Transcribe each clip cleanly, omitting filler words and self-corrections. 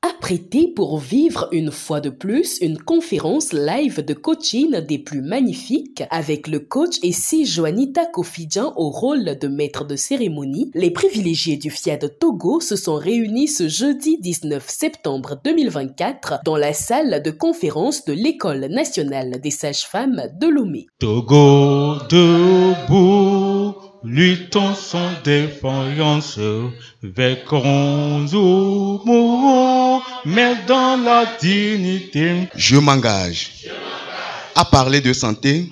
Apprêté pour vivre une fois de plus une conférence live de coaching des plus magnifiques avec le coach et Joanita Kofidjan au rôle de maître de cérémonie, les privilégiés du FIAD Togo se sont réunis ce jeudi 19 septembre 2024 dans la salle de conférence de l'École nationale des sages-femmes de Lomé. Togo debout, luttons sans défaillance, vainquons ou mourons, mais dans la dignité. Je m'engage à parler de santé,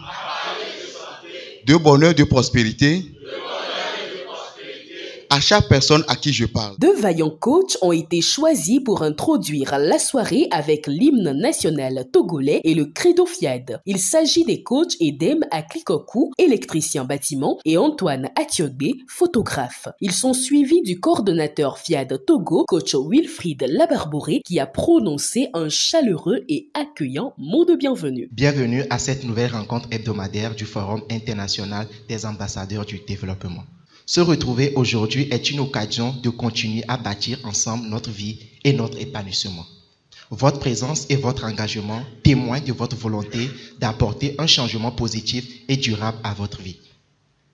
de bonheur, de prospérité à chaque personne à qui je parle. Deux vaillants coachs ont été choisis pour introduire la soirée avec l'hymne national togolais et le credo FIAD. Il s'agit des coachs Edem Aklikoku, électricien bâtiment, et Antoine Atiogbe, photographe. Ils sont suivis du coordonnateur FIAD Togo, coach Wilfried Labarboré, qui a prononcé un chaleureux et accueillant mot de bienvenue. Bienvenue à cette nouvelle rencontre hebdomadaire du Forum international des ambassadeurs du développement. Se retrouver aujourd'hui est une occasion de continuer à bâtir ensemble notre vie et notre épanouissement. Votre présence et votre engagement témoignent de votre volonté d'apporter un changement positif et durable à votre vie.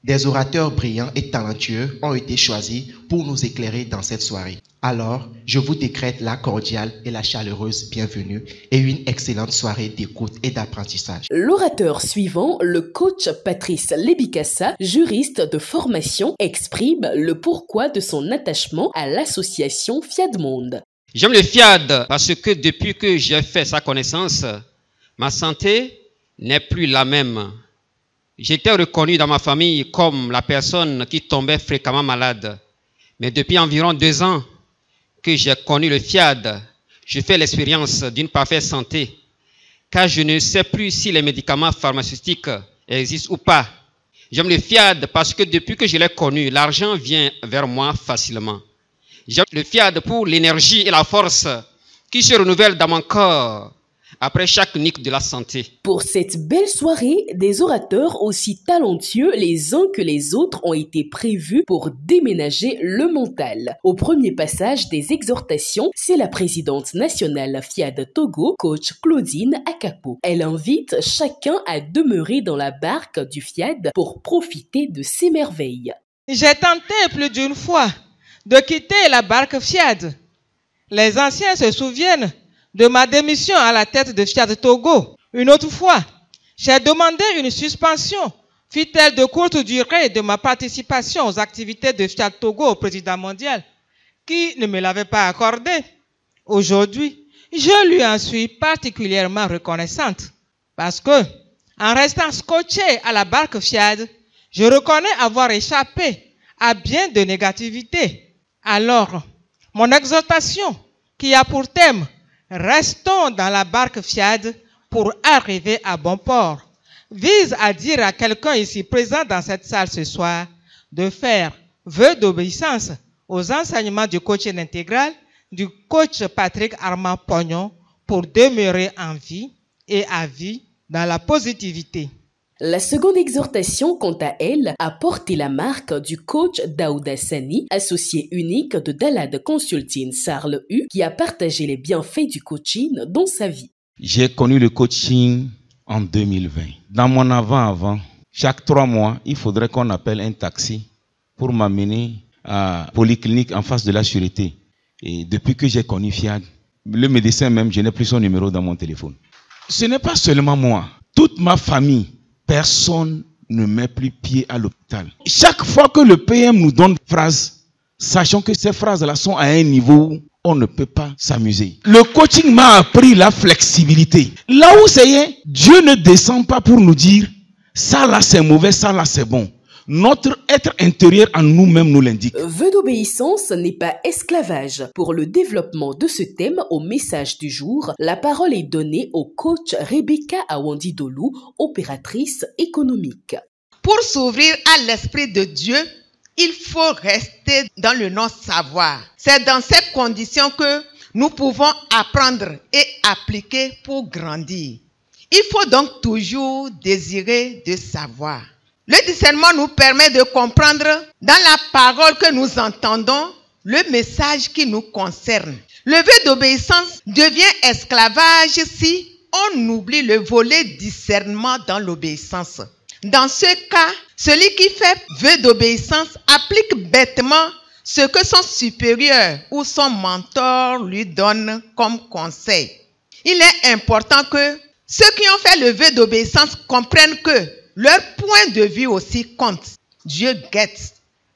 Des orateurs brillants et talentueux ont été choisis pour nous éclairer dans cette soirée. Alors, je vous décrète la cordiale et la chaleureuse bienvenue et une excellente soirée d'écoute et d'apprentissage. L'orateur suivant, le coach Patrice Lebikassa, juriste de formation, exprime le pourquoi de son attachement à l'association FIAD Monde. J'aime le FIAD parce que depuis que j'ai fait sa connaissance, ma santé n'est plus la même. J'étais reconnu dans ma famille comme la personne qui tombait fréquemment malade. Mais depuis environ 2 ans que j'ai connu le FIAD, je fais l'expérience d'une parfaite santé, car je ne sais plus si les médicaments pharmaceutiques existent ou pas. J'aime le FIAD parce que depuis que je l'ai connu, l'argent vient vers moi facilement. J'aime le FIAD pour l'énergie et la force qui se renouvellent dans mon corps après chaque nique de la santé. Pour cette belle soirée, des orateurs aussi talentueux les uns que les autres ont été prévus pour déménager le mental. Au premier passage des exhortations, c'est la présidente nationale FIAD Togo, coach Claudine Akapo. Elle invite chacun à demeurer dans la barque du FIAD pour profiter de ses merveilles. J'ai tenté plus d'une fois de quitter la barque FIAD. Les anciens se souviennent de ma démission à la tête de FIAD Togo. Une autre fois, j'ai demandé une suspension, fut-elle de courte durée, de ma participation aux activités de FIAD Togo au président mondial, qui ne me l'avait pas accordé. Aujourd'hui, je lui en suis particulièrement reconnaissante, parce que, en restant scotché à la barque FIAD, je reconnais avoir échappé à bien de négativité. Alors, mon exhortation, qui a pour thème « Restons dans la barque FIAD pour arriver à bon port », vise à dire à quelqu'un ici présent dans cette salle ce soir de faire vœu d'obéissance aux enseignements du coaching intégral du coach Patrick Armand Pognon pour demeurer en vie et à vie dans la positivité. La seconde exhortation, quant à elle, a porté la marque du coach Daouda Sani, associé unique de Dalad Consulting Sarle U, qui a partagé les bienfaits du coaching dans sa vie. J'ai connu le coaching en 2020. Dans mon avant-avant, chaque 3 mois, il faudrait qu'on appelle un taxi pour m'amener à Polyclinique en face de la Sûreté. Et depuis que j'ai connu FIAD, le médecin même, je n'ai plus son numéro dans mon téléphone. Ce n'est pas seulement moi, toute ma famille. Personne ne met plus pied à l'hôpital. Chaque fois que le PM nous donne des phrases, sachant que ces phrases-là sont à un niveau où on ne peut pas s'amuser. Le coaching m'a appris la flexibilité. Là où c'est rien, Dieu ne descend pas pour nous dire ça là c'est mauvais, ça là c'est bon. Notre être intérieur en nous-mêmes nous l'indique. Vœu d'obéissance n'est pas esclavage. Pour le développement de ce thème au message du jour, la parole est donnée au coach Rebecca Awandidolu, opératrice économique. Pour s'ouvrir à l'Esprit de Dieu, il faut rester dans le non-savoir. C'est dans ces conditions que nous pouvons apprendre et appliquer pour grandir. Il faut donc toujours désirer de savoir. Le discernement nous permet de comprendre dans la parole que nous entendons le message qui nous concerne. Le vœu d'obéissance devient esclavage si on oublie le volet discernement dans l'obéissance. Dans ce cas, celui qui fait vœu d'obéissance applique bêtement ce que son supérieur ou son mentor lui donne comme conseil. Il est important que ceux qui ont fait le vœu d'obéissance comprennent que leur point de vue aussi compte. Dieu guette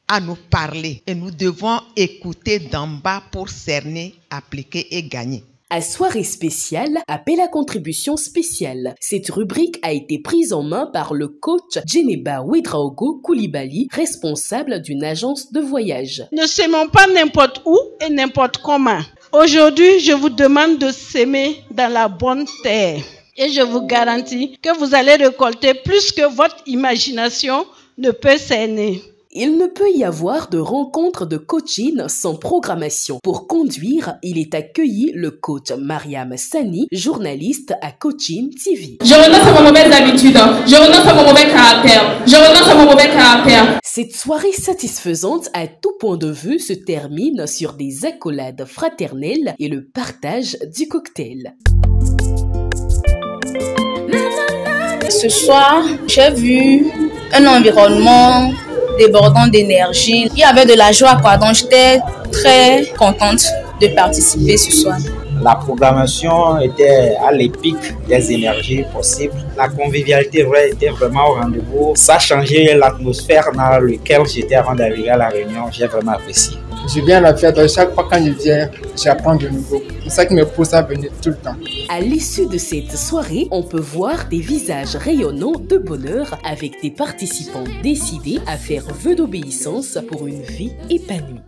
à nous parler et nous devons écouter d'en bas pour cerner, appliquer et gagner. À soirée spéciale, appel à contribution spéciale. Cette rubrique a été prise en main par le coach Djeneba Ouedraogo Koulibaly, responsable d'une agence de voyage. Ne semons pas n'importe où et n'importe comment. Aujourd'hui, je vous demande de s'aimer dans la bonne terre. Et je vous garantis que vous allez récolter plus que votre imagination ne peut cerner. Il ne peut y avoir de rencontre de coaching sans programmation. Pour conduire, il est accueilli le coach Mariam Sani, journaliste à Coaching TV. Je renonce à mon mauvaise habitude. Je renonce à mon mauvais caractère. Je renonce à mon mauvais caractère. Cette soirée satisfaisante à tout point de vue se termine sur des accolades fraternelles et le partage du cocktail. Ce soir, j'ai vu un environnement débordant d'énergie. Il y avait de la joie, quoi. Donc, j'étais très contente de participer ce soir. La programmation était à l'épique des énergies possibles. La convivialité était vraiment au rendez-vous. Ça changeait l'atmosphère dans laquelle j'étais avant d'arriver à la réunion. J'ai vraiment apprécié. Je viens à la fête, chaque fois quand je viens, j'apprends de nouveau. C'est ça qui me pousse à venir tout le temps. À l'issue de cette soirée, on peut voir des visages rayonnants de bonheur avec des participants décidés à faire vœu d'obéissance pour une vie épanouie.